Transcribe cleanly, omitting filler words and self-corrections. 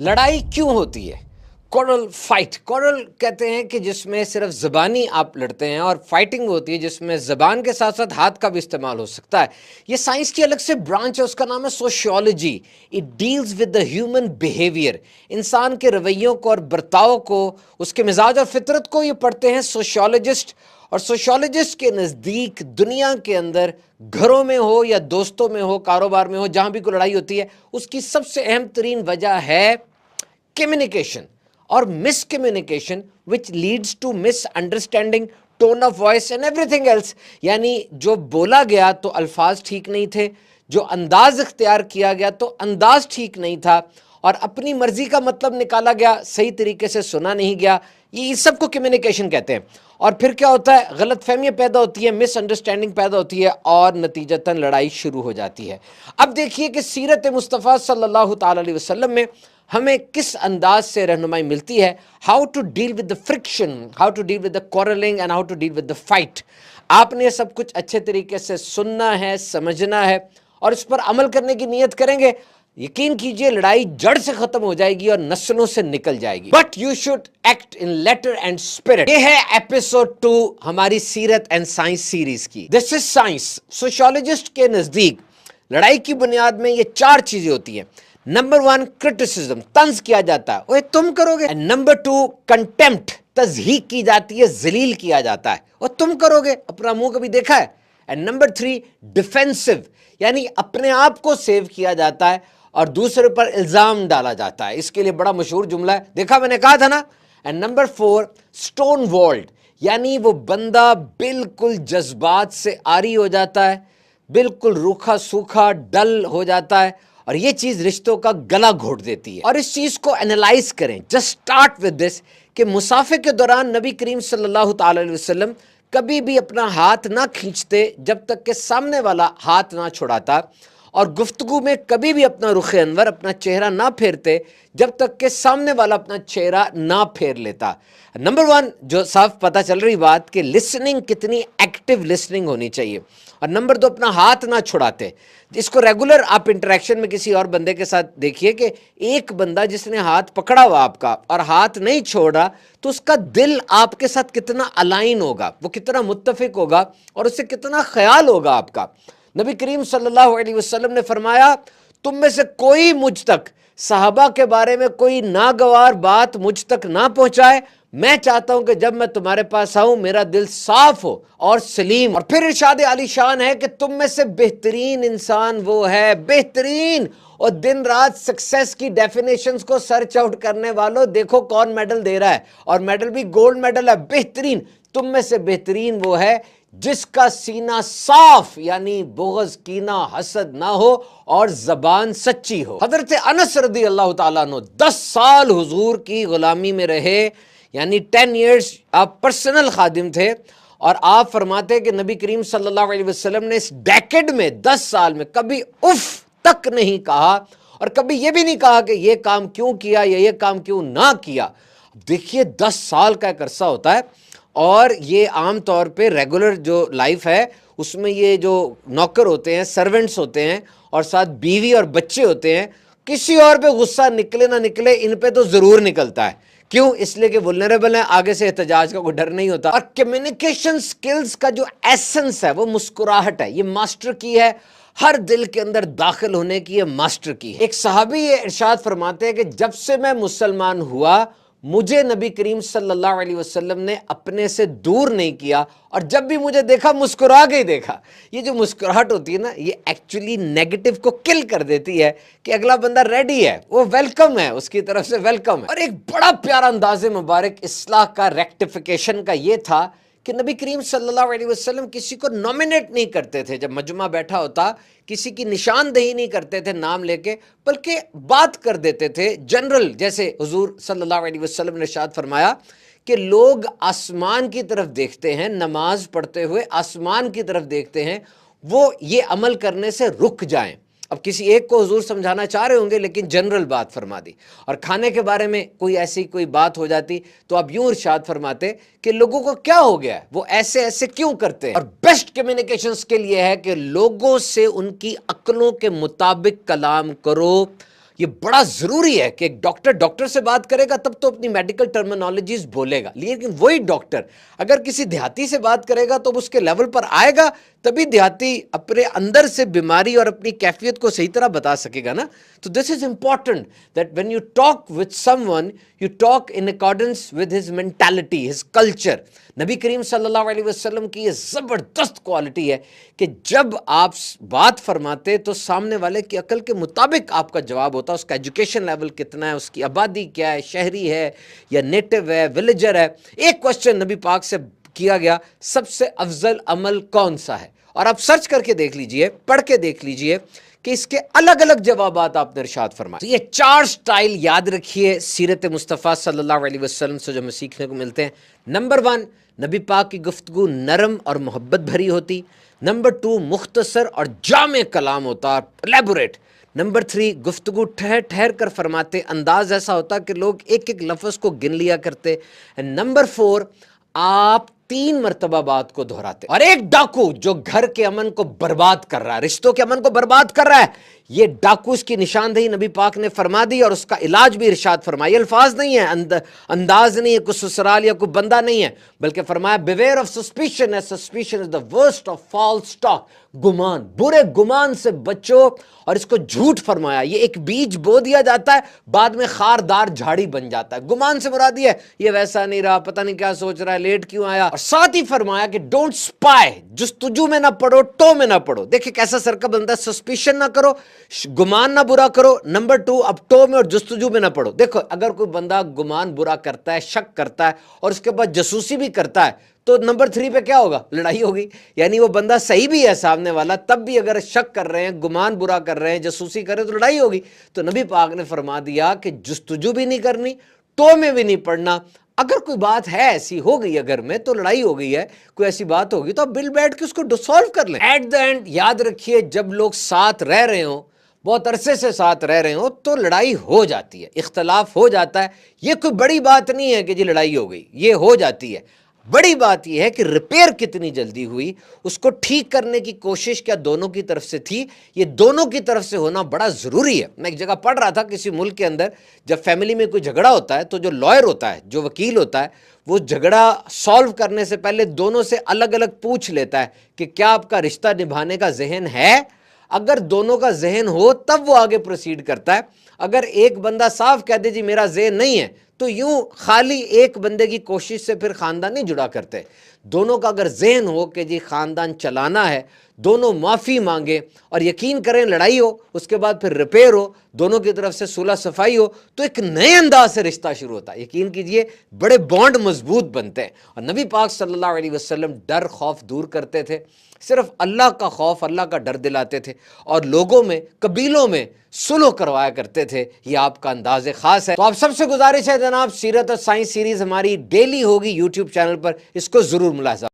لڑائی کیوں ہوتی ہے؟ کورل فائٹ، کورل کہتے ہیں کہ جس میں صرف زبانی آپ لڑتے ہیں، اور فائٹنگ ہوتی ہے جس میں زبان کے ساتھ ساتھ ہاتھ کا بھی استعمال ہو سکتا ہے۔ یہ سائنس کی الگ سے برانچ ہے، اس کا نام ہے sociology. It deals with the human behaviour, انسان کے رویوں کو اور برتاؤ کو، اس کے مزاج اور فطرت کو یہ پڑھتے ہیں سوشیولوجسٹ۔ اور سوشیولوجسٹ کے نزدیک دنیا کے اندر گھروں میں ہو یا دوستوں میں ہو، کاروبار میں ہو، جہاں بھی کوئی لڑائی ہوتی ہے، اس کی سب سے اہم ترین وجہ ہے کمیونیکیشن اور miscommunication which leads to misunderstanding, tone of voice and everything else. یعنی جو بولا گیا تو الفاظ ٹھیک نہیں تھے، جو انداز اختیار کیا گیا تو انداز ٹھیک نہیں تھا، اور اپنی مرضی کا مطلب نکالا گیا، صحیح طریقے سے سنا نہیں گیا۔ یہ سب کو کمیونیکیشن کہتے ہیں۔ اور پھر کیا ہوتا ہے؟ غلط فہمیاں پیدا ہوتی ہیں، مس انڈرسٹینڈنگ پیدا ہوتی ہے، اور نتیجتاً لڑائی شروع ہو جاتی ہے۔ اب دیکھیے کہ سیرت مصطفیٰ صلی اللہ تعالی علیہ وسلم میں ہمیں کس انداز سے رہنمائی ملتی ہے، how to deal with the friction, how to deal with the quarreling and how to deal with the fight. آپ نے سب کچھ اچھے طریقے سے سننا ہے، سمجھنا ہے، اور اس پر عمل کرنے کی نیت کریں گے، یقین کیجئے لڑائی جڑ سے ختم ہو جائے گی اور نسلوں سے نکل جائے گی۔ But you should act in letter and spirit. یہ ہے ایپیسوڈ 2 ہماری سیرت اینڈ سائنس سیریز کی۔ دس از سائنس۔ سوشیولوجسٹ کے نزدیک لڑائی کی بنیاد میں یہ 4 چیزیں ہوتی ہیں۔ نمبر 1 کرٹیسزم، طنز کیا جاتا ہے، اوے تم کرو گے۔ نمبر 2 کنٹیمپٹ، تضحیک کی جاتی ہے، ذلیل کیا جاتا ہے، اور تم کرو گے، اپنا منہ کبھی دیکھا ہے۔ اینڈ نمبر 3 ڈیفینسو، یعنی اپنے آپ کو سیو کیا جاتا ہے اور دوسرے پر الزام ڈالا جاتا ہے۔ اس کے لیے بڑا مشہور جملہ ہے، دیکھا میں نے کہا تھا نا۔ اینڈ نمبر 4 سٹون والڈ، یعنی وہ بندہ بالکل جذبات سے عاری ہو جاتا ہے، بالکل روکھا سوکھا ڈل ہو جاتا ہے، اور یہ چیز رشتوں کا گلا گھونٹ دیتی ہے۔ اور اس چیز کو انالائز کریں، جسٹ سٹارٹ ود دس، کہ مسافر کے دوران نبی کریم صلی اللہ تعالی علیہ وسلم کبھی بھی اپنا ہاتھ نہ کھینچتے جب تک کہ سامنے والا ہاتھ نہ چھڑاتا، اور گفتگو میں کبھی بھی اپنا رخ انور، اپنا چہرہ نہ پھیرتے جب تک کہ سامنے والا اپنا چہرہ نہ پھیر لیتا۔ نمبر 1 جو صاف پتہ چل رہی بات کہ لسننگ کتنی ایکٹیو لسننگ ہونی چاہیے، اور نمبر 2 اپنا ہاتھ نہ چھڑاتے۔ اس کو ریگولر آپ انٹریکشن میں کسی اور بندے کے ساتھ دیکھیے کہ ایک بندہ جس نے ہاتھ پکڑا ہوا آپ کا اور ہاتھ نہیں چھوڑ رہا، تو اس کا دل آپ کے ساتھ کتنا الائن ہوگا، وہ کتنا متفق ہوگا، اور اس سے کتنا خیال ہوگا آپ کا۔ نبی کریم صلی اللہ علیہ وسلم نے فرمایا، تم میں سے کوئی مجھ تک صحابہ کے بارے میں کوئی ناگوار بات مجھ تک نہ پہنچائے، میں چاہتا ہوں کہ جب میں تمہارے پاس آؤں میرا دل صاف ہو اور سلیم۔ اور پھر ارشاد عالی شان ہے کہ تم میں سے بہترین انسان وہ ہے، بہترین، اور دن رات سکسیس کی ڈیفینیشنز کو سرچ آؤٹ کرنے والوں دیکھو کون میڈل دے رہا ہے، اور میڈل بھی گولڈ میڈل ہے۔ بہترین، تم میں سے بہترین وہ ہے جس کا سینہ صاف، یعنی بغض، کینہ، حسد نہ ہو، اور زبان سچی ہو۔ حضرت انس رضی اللہ تعالیٰ عنہ 10 سال حضور کی غلامی میں رہے، یعنی 10 ایئرز آپ پرسنل خادم تھے، اور آپ فرماتے کہ نبی کریم صلی اللہ علیہ وسلم نے اس ڈیکڈ میں، 10 سال میں کبھی اف تک نہیں کہا، اور کبھی یہ بھی نہیں کہا کہ یہ کام کیوں کیا یا یہ کام کیوں نہ کیا۔ دیکھیے 10 سال کا ایک عرصہ ہوتا ہے، اور یہ عام طور پہ ریگولر جو لائف ہے اس میں یہ جو نوکر ہوتے ہیں، سرونٹس ہوتے ہیں، اور ساتھ بیوی اور بچے ہوتے ہیں، کسی اور پہ غصہ نکلے نہ نکلے، ان پہ تو ضرور نکلتا ہے۔ کیوں؟ اس لیے کہ وولنریبل ہیں، آگے سے احتجاج کا کوئی ڈر نہیں ہوتا۔ اور کمیونیکیشن سکلز کا جو ایسنس ہے وہ مسکراہٹ ہے، یہ ماسٹر کی ہے، ہر دل کے اندر داخل ہونے کی یہ ماسٹر کی ہے۔ ایک صحابی یہ ارشاد فرماتے ہیں کہ جب سے میں مسلمان ہوا، مجھے نبی کریم صلی اللہ علیہ وسلم نے اپنے سے دور نہیں کیا، اور جب بھی مجھے دیکھا مسکرا کے ہی دیکھا۔ یہ جو مسکراہٹ ہوتی ہے نا، یہ ایکچولی نیگیٹو کو کل کر دیتی ہے کہ اگلا بندہ ریڈی ہے، وہ ویلکم ہے، اس کی طرف سے ویلکم ہے۔ اور ایک بڑا پیارا انداز مبارک اصلاح کا، ریکٹیفیکیشن کا یہ تھا کہ نبی کریم صلی اللہ علیہ وسلم کسی کو نومینیٹ نہیں کرتے تھے، جب مجمع بیٹھا ہوتا کسی کی نشاندہی نہیں کرتے تھے نام لے کے، بلکہ بات کر دیتے تھے جنرل۔ جیسے حضور صلی اللہ علیہ وسلم نے ارشاد فرمایا کہ لوگ آسمان کی طرف دیکھتے ہیں، نماز پڑھتے ہوئے آسمان کی طرف دیکھتے ہیں، وہ یہ عمل کرنے سے رک جائیں۔ اب کسی ایک کو حضور سمجھانا چاہ رہے ہوں گے، لیکن جنرل بات فرما دی۔ اور کھانے کے بارے میں کوئی ایسی کوئی بات ہو جاتی تو اب یوں ارشاد فرماتے کہ لوگوں کو کیا ہو گیا ہے، وہ ایسے ایسے کیوں کرتے ہیں۔ اور بیسٹ کمیونیکیشن سکل یہ ہے کہ لوگوں سے ان کی عقلوں کے مطابق کلام کرو، یہ بڑا ضروری ہے کہ ایک ڈاکٹر سے بات کرے گا تب تو اپنی میڈیکل ٹرمینالوجیز بولے گا، لیکن وہی ڈاکٹر اگر کسی دیہاتی سے بات کرے گا تو اس کے لیول پر آئے گا تبھی دیہاتی اپنے اندر سے بیماری اور اپنی کیفیت کو صحیح طرح بتا سکے گا نا. تو this is important that when you talk with someone you talk in accordance with his mentality, his culture. نبی کریم صلی اللہ علیہ وسلم کی یہ زبردست کوالٹی ہے کہ جب آپ بات فرماتے تو سامنے والے کی عقل کے مطابق آپ کا جواب ہوتا ہے. اس کا ایجوکیشن لیول کتنا ہے، اس کی آبادی کیا ہے، شہری ہے یا نیٹو ہے، ولیجر ہے. ایک کوشچن نبی پاک سے کیا گیا، سب سے افضل عمل کون سا ہے؟ اور آپ سرچ کر کے دیکھ لیجئے، پڑھ کے دیکھ لیجئے کہ اس کے الگ الگ جوابات آپ نے ارشاد فرمائے. تو یہ 4 سٹائل یاد رکھیے سیرت مصطفیٰ صلی اللہ علیہ وسلم سے جو ہمیں سیکھنے کو ملتے ہیں. نمبر 1، نبی پاک کی گفتگو نرم اور محبت بھری ہوتی. نمبر 2، مختصر اور جامع کلام ہوتا، الیبوریٹ. نمبر 3، گفتگو ٹھہر ٹھہر کر فرماتے، انداز ایسا ہوتا کہ لوگ ایک ایک لفظ کو گن لیا کرتے. نمبر 4، آپ 3 مرتبہ بات کو دہراتے. اور ایک ڈاکو جو گھر کے امن کو برباد کر رہا ہے، رشتوں کے امن کو برباد کر رہا ہے، یہ ڈاکو اس کی نشاندہی نبی پاک نے فرما دی اور اس کا علاج بھی ارشاد فرمایا. الفاظ نہیں ہے، انداز نہیں ہے، کوئی سسرال یا کوئی بندہ نہیں ہے، بلکہ فرمایا beware of suspicion as suspicion is the worst of false talk. گمان، برے گمان سے بچو. اور اس کو جھوٹ فرمایا، یہ ایک بیج بو دیا جاتا ہے، بعد میں خاردار جھاڑی بن جاتا ہے. گمان سے مراد یہ ویسا نہیں رہا، پتہ نہیں کیا سوچ رہا ہے، لیٹ کیوں آیا. اور ساتھ ہی فرمایا کہ ڈونٹ سپائی، جستجو میں نہ پڑو، ٹو میں نہ پڑو. دیکھیں کیسا سرکب بنتا ہے، سسپیشن نہ کرو، گمان نہ برا کرو. نمبر 2، اب ٹو میں اور جستجو میں نہ پڑو. دیکھو اگر کوئی بندہ گمان برا کرتا ہے، شک کرتا ہے اور اس کے بعد جاسوسی بھی کرتا ہے تو نمبر 3 پہ کیا ہوگا؟ لڑائی ہوگی. یعنی وہ بندہ صحیح بھی ہے سامنے والا، تب بھی اگر شک کر رہے ہیں، گمان برا کر رہے ہیں، جاسوسی کر رہے ہیں تو لڑائی ہوگی. تو نبی پاک نے فرما دیا کہ جستجو بھی نہیں کرنی، ٹو میں بھی نہیں پڑنا. اگر کوئی بات ہے ایسی ہو گئی اگر میں تو لڑائی ہو گئی ہے، کوئی ایسی بات ہوگی تو آپ بل بیٹھ کے اس کو سولو کر لیں. ایٹ دا اینڈ یاد رکھیے جب لوگ ساتھ رہ رہے ہوں، بہت عرصے سے ساتھ رہ رہے ہوں تو لڑائی ہو جاتی ہے، اختلاف ہو جاتا ہے. یہ کوئی بڑی بات نہیں ہے کہ جی لڑائی ہو گئی، یہ ہو جاتی ہے. بڑی بات یہ ہے کہ ریپیئر کتنی جلدی ہوئی، اس کو ٹھیک کرنے کی کوشش کیا دونوں کی طرف سے تھی. یہ دونوں کی طرف سے ہونا بڑا ضروری ہے. میں ایک جگہ پڑھ رہا تھا کسی ملک کے اندر جب فیملی میں کوئی جھگڑا ہوتا ہے تو جو لائر ہوتا ہے، جو وکیل ہوتا ہے، وہ جھگڑا سالو کرنے سے پہلے دونوں سے الگ الگ پوچھ لیتا ہے کہ کیا آپ کا رشتہ نبھانے کا ذہن ہے. اگر دونوں کا ذہن ہو تب وہ آگے پروسیڈ کرتا ہے. اگر ایک بندہ صاف کہہ دے جی میرا ذہن نہیں ہے تو یوں خالی ایک بندے کی کوشش سے پھر خاندان نہیں جڑا کرتے. دونوں کا اگر ذہن ہو کہ جی خاندان چلانا ہے، دونوں معافی مانگے اور یقین کریں لڑائی ہو، اس کے بعد پھر ریپیئر ہو، دونوں کی طرف سے صلح صفائی ہو تو ایک نئے انداز سے رشتہ شروع ہوتا ہے. یقین کیجئے بڑے بانڈ مضبوط بنتے ہیں. اور نبی پاک صلی اللہ علیہ وسلم ڈر خوف دور کرتے تھے، صرف اللہ کا خوف، اللہ کا ڈر دلاتے تھے اور لوگوں میں، قبیلوں میں سلو کروایا کرتے تھے. یہ آپ کا انداز خاص ہے. تو آپ سب سے گزارش ہے جناب، سیرت اور سائنس سیریز ہماری ڈیلی ہوگی یوٹیوب چینل پر، اس کو ضرور ملاحظہ